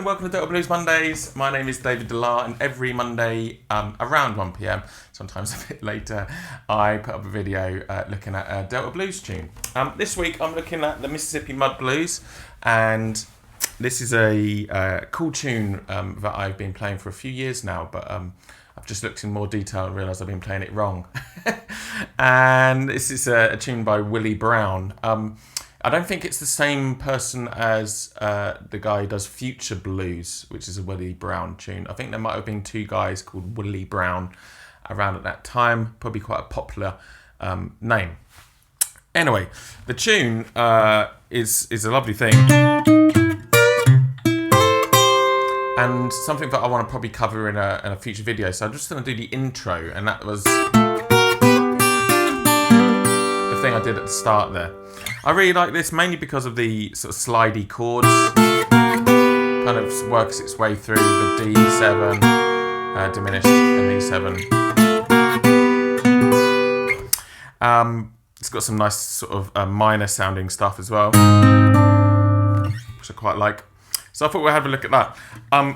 welcome to Delta Blues Mondays. My name is David Delar, and every Monday around 1 PM, sometimes a bit later, I put up a video looking at a Delta Blues tune. This week I'm looking at the Mississippi Mud Blues, and this is a cool tune that I've been playing for a few years now, but I've just looked in more detail and realised I've been playing it wrong. And this is a tune by Willie Brown. I don't think it's the same person as the guy who does Future Blues, which is a Willie Brown tune. I think there might have been two guys called Willie Brown around at that time. Probably quite a popular name. Anyway, the tune is a lovely thing. And something that I want to probably cover in a future video. So I'm just going to do the intro, and that was the thing I did at the start there. I really like this mainly because of the sort of slidey chords. Kind of works its way through the D7, diminished, and E7. It's got some nice sort of minor sounding stuff as well, which I quite like. So I thought we'd have a look at that.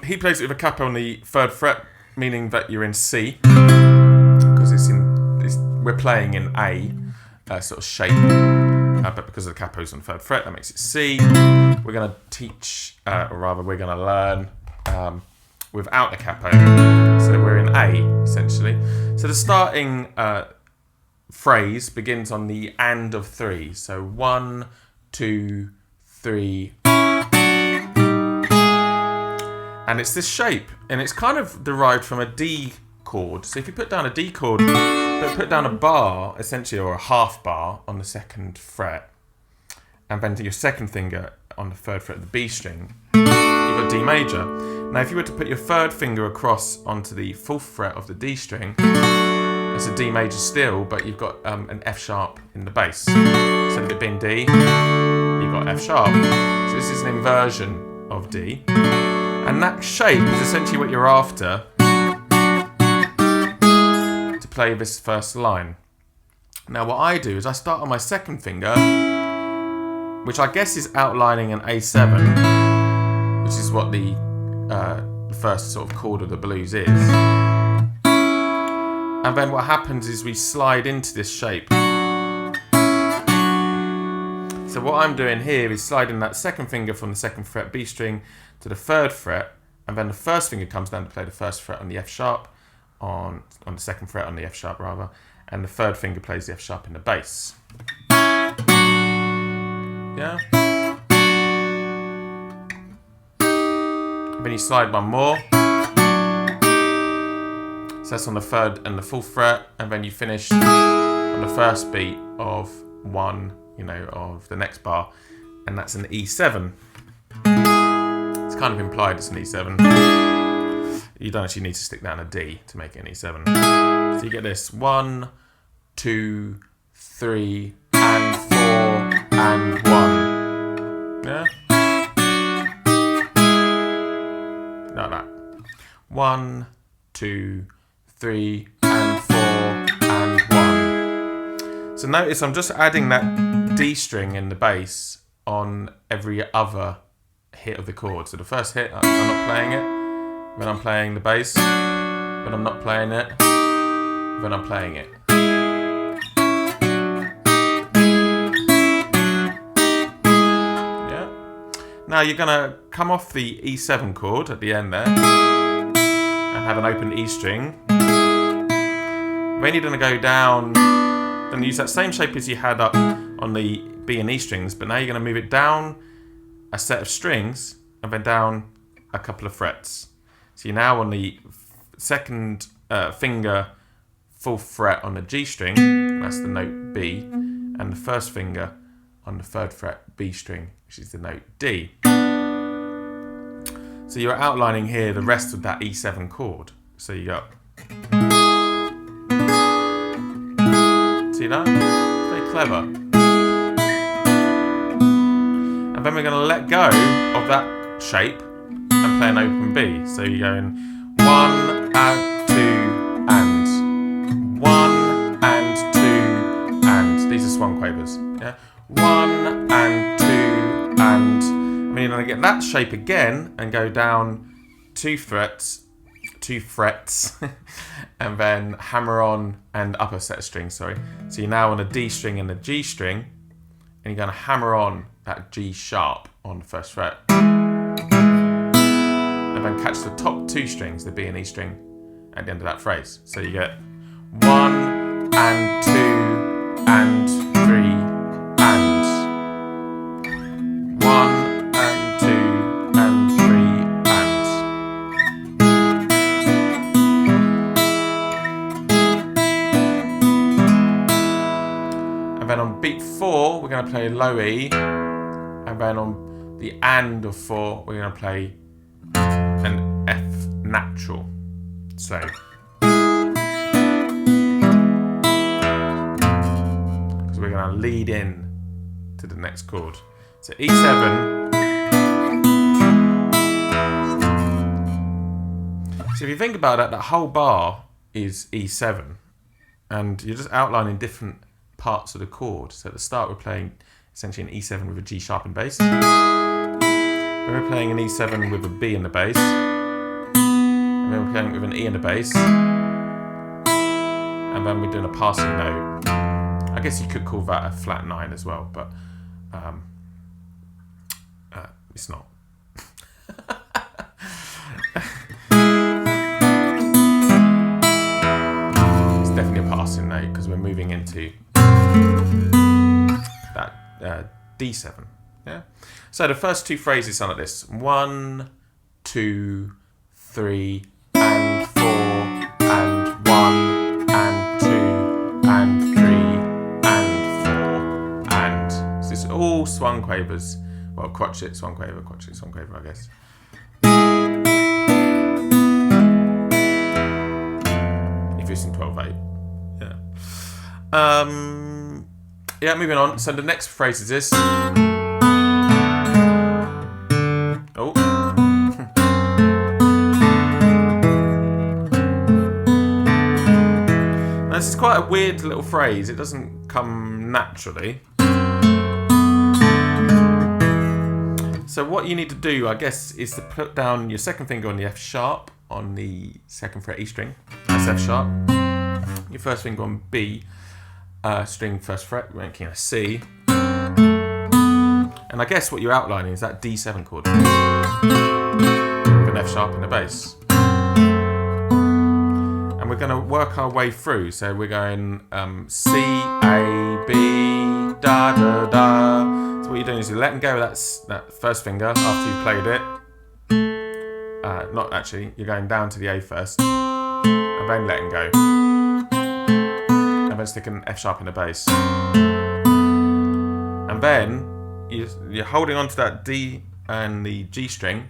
He plays it with a capo on the 3rd fret, meaning that you're in C, because we're playing in A sort of shape. But because the capo's on the 3rd fret, that makes it C. We're going to teach, or rather we're going to learn without the capo. So we're in A, essentially. So the starting phrase begins on the and of 3. So 1, 2, 3. And it's this shape. And it's kind of derived from a D chord. So if you put down a D chord, but put down a bar, essentially, or a half bar on the 2nd fret, and then to your 2nd finger on the 3rd fret of the B string, you've got D major. Now, if you were to put your 3rd finger across onto the 4th fret of the D string, it's a D major still, but you've got an F sharp in the bass. Instead of it being D, you've got F sharp. So this is an inversion of D. And that shape is essentially what you're after play this first line. Now what I do is I start on my 2nd finger, which I guess is outlining an A7, which is what the first sort of chord of the blues is. And then what happens is we slide into this shape. So what I'm doing here is sliding that 2nd finger from the 2nd fret B string to the 3rd fret, and then the 1st finger comes down to play the 1st fret on the F sharp, on the 2nd fret on the F sharp rather, and the 3rd finger plays the F sharp in the bass. Yeah. And then you slide one more. So that's on the 3rd and the 4th fret, and then you finish on the 1st beat of 1, of the next bar, and that's an E7. It's kind of implied it's an E7. You don't actually need to stick down a D to make it an E7. So you get this 1, 2, 3, and 4, and 1. Yeah? Like that. 1, 2, 3, and 4, and 1. So notice I'm just adding that D string in the bass on every other hit of the chord. So the first hit, I'm not playing it. When I'm playing the bass, when I'm not playing it, when I'm playing it. Yeah. Now you're gonna come off the E7 chord at the end there and have an open E string. Then you're gonna go down and use that same shape as you had up on the B and E strings, but now you're gonna move it down a set of strings and then down a couple of frets. So you're now on the 2nd finger 4th fret on the G string, that's the note B, and the 1st finger on the 3rd fret B string, which is the note D. So you're outlining here the rest of that E7 chord. So you got, see that? Very clever. And then we're going to let go of that shape and play an open B. So you're going 1 and 2 and 1 and 2 and. These are swung quavers. Yeah, 1 and 2 and. When you're going to get that that shape again and go down 2 frets, and then hammer on and up a set of strings, sorry. So you're now on a D string and a G string, and you're going to hammer on that G sharp on the 1st fret. And then catch the top 2 strings, the B and E string, at the end of that phrase. So you get 1 and 2 and 3 and 1 and 2 and 3 and. And then on beat 4 we're going to play low E, and then on the and of 4 we're going to play an F natural. So because we're going to lead in to the next chord. So E7. So if you think about it, that whole bar is E7, and you're just outlining different parts of the chord. So at the start we're playing essentially an E7 with a G sharpened bass. Then we're playing an E7 with a B in the bass. And then we're playing with an E in the bass. And then we're doing a passing note. I guess you could call that a flat 9 as well, but it's not. It's definitely a passing note because we're moving into that D7. Yeah. So the first 2 phrases sound like this: 1, 2, 3, and 4, and 1, and 2, and 3, and 4, and. So it's all swung quavers. Well, crotchet, swung quaver, crotchet, swung quaver, I guess. If it's in 12/8. Yeah. Yeah, moving on. So the next phrase is this. Oh. Now, this is quite a weird little phrase. It doesn't come naturally. So what you need to do, I guess, is to put down your 2nd finger on the F sharp on the 2nd fret E string. That's F sharp. Your 1st finger on B string 1st fret, making a C. And I guess what you're outlining is that D7 chord with an F sharp in the bass. And we're going to work our way through. So we're going C, A, B, da, da, da. So what you're doing is you're letting go of that 1st finger after you played it. Not actually, you're going down to the A first, and then letting go. And then sticking an F sharp in the bass. And then you're holding on to that D and the G string,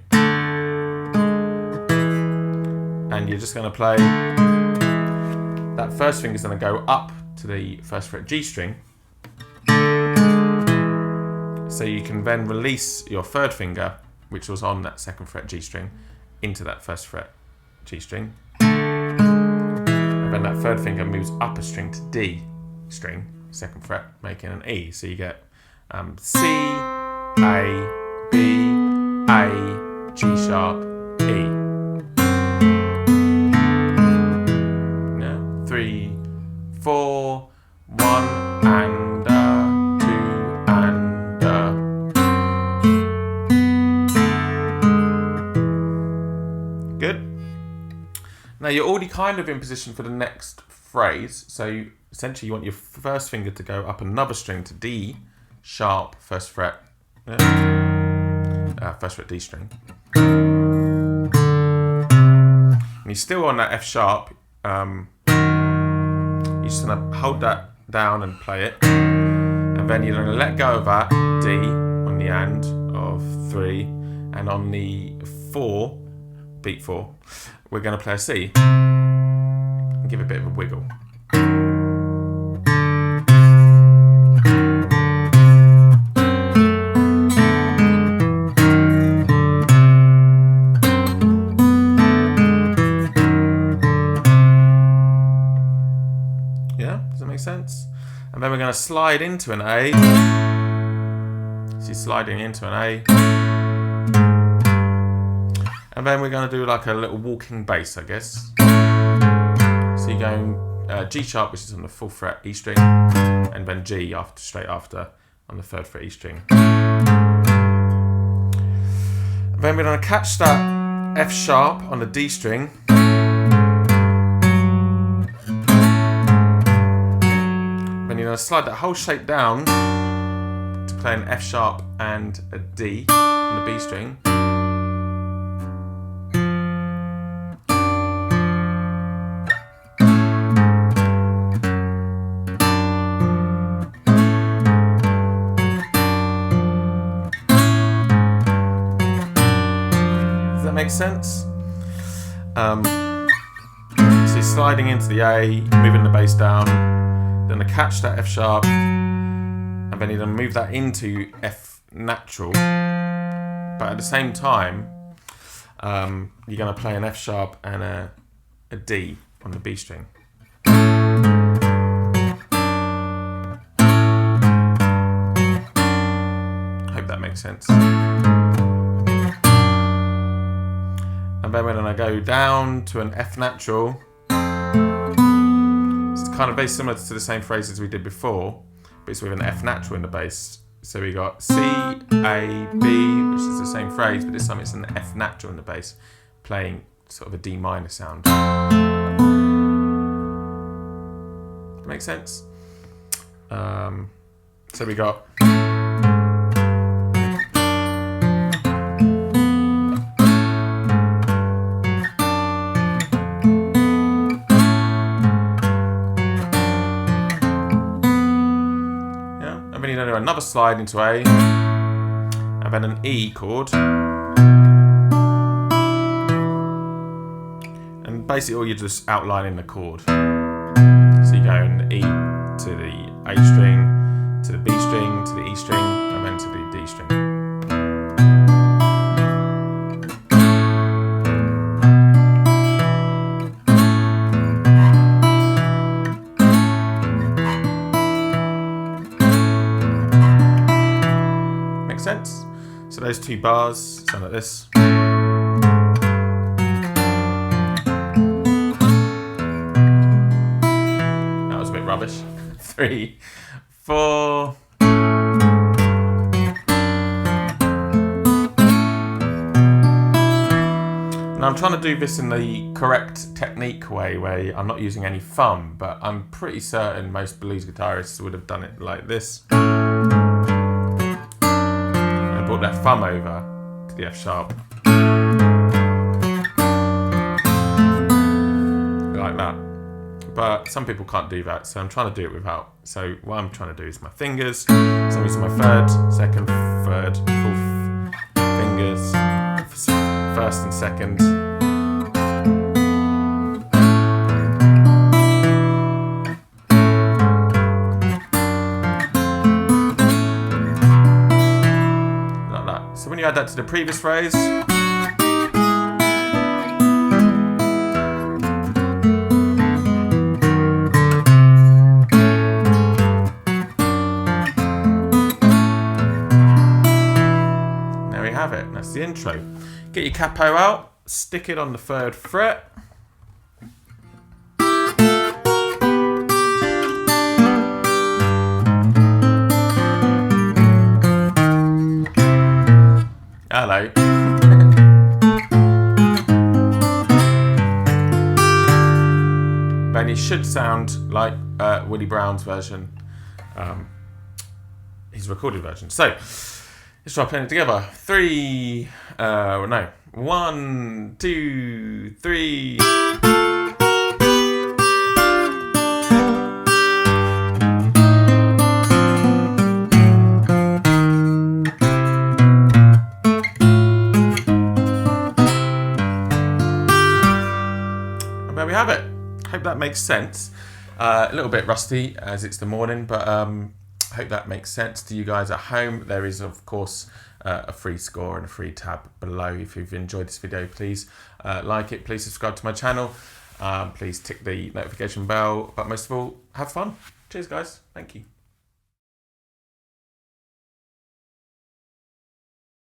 and you're just going to play. That 1st finger is going to go up to the 1st fret G string, so you can then release your 3rd finger, which was on that 2nd fret G string, into that 1st fret G string, and then that 3rd finger moves up a string to D string, 2nd fret, making an E. So you get C, A, B, A, G sharp, E. Yeah. 3, 4, 1, and 2, and. Good. Now you're already kind of in position for the next phrase. So essentially you want your 1st finger to go up another string to D sharp 1st fret, 1st fret D string. And you're still on that F sharp. You're just going to hold that down and play it. And then you're going to let go of that D on the and of 3. And on the 4, beat 4, we're going to play a C. And give it a bit of a wiggle. Sense. And then we're going to slide into an A. So you're sliding into an A. And then we're going to do like a little walking bass, I guess. So you're going G sharp, which is on the 4th fret, E string, and then G straight after on the 3rd fret, E string. And then we're going to catch that F sharp on the D string. Then you're going to slide that whole shape down to play an F sharp and a D on the B string. Makes sense. So you're sliding into the A, moving the bass down, then to catch that F sharp, and then you're going to move that into F natural. But at the same time, you're going to play an F sharp and a D on the B string. Hope that makes sense. And then we're going to go down to an F natural. It's kind of very similar to the same phrase as we did before, but it's with an F natural in the bass. So we got C, A, B, which is the same phrase, but this time it's an F natural in the bass, playing sort of a D minor sound. Does that make sense? So we got... And then you're going to do another slide into A, and then an E chord. And basically all you're just outlining the chord. So you go in E to the A string, to the B string, to the E string, and then to the D string. Sense? So those two bars sound like this. That was a bit rubbish. 3, 4. Now I'm trying to do this in the correct technique way, where I'm not using any thumb, but I'm pretty certain most blues guitarists would have done it like this. Brought that thumb over to the F sharp. Like that. But some people can't do that, so I'm trying to do it without. So what I'm trying to do is my fingers. So I'm using my 3rd, 2nd, 3rd, 4th fingers, 1st and 2nd. So when you add that to the previous phrase, there we have it. That's the intro. Get your capo out, stick it on the 3rd fret. Hello. Then it should sound like Willie Brown's version, his recorded version. So let's try playing it together. 3, no, 1, 2, 3. There we have it. Hope that makes sense. A little bit rusty as it's the morning, but hope that makes sense to you guys at home. There is, of course, a free score and a free tab below. If you've enjoyed this video, please like it. Please subscribe to my channel. Please tick the notification bell. But most of all, have fun. Cheers, guys. Thank you.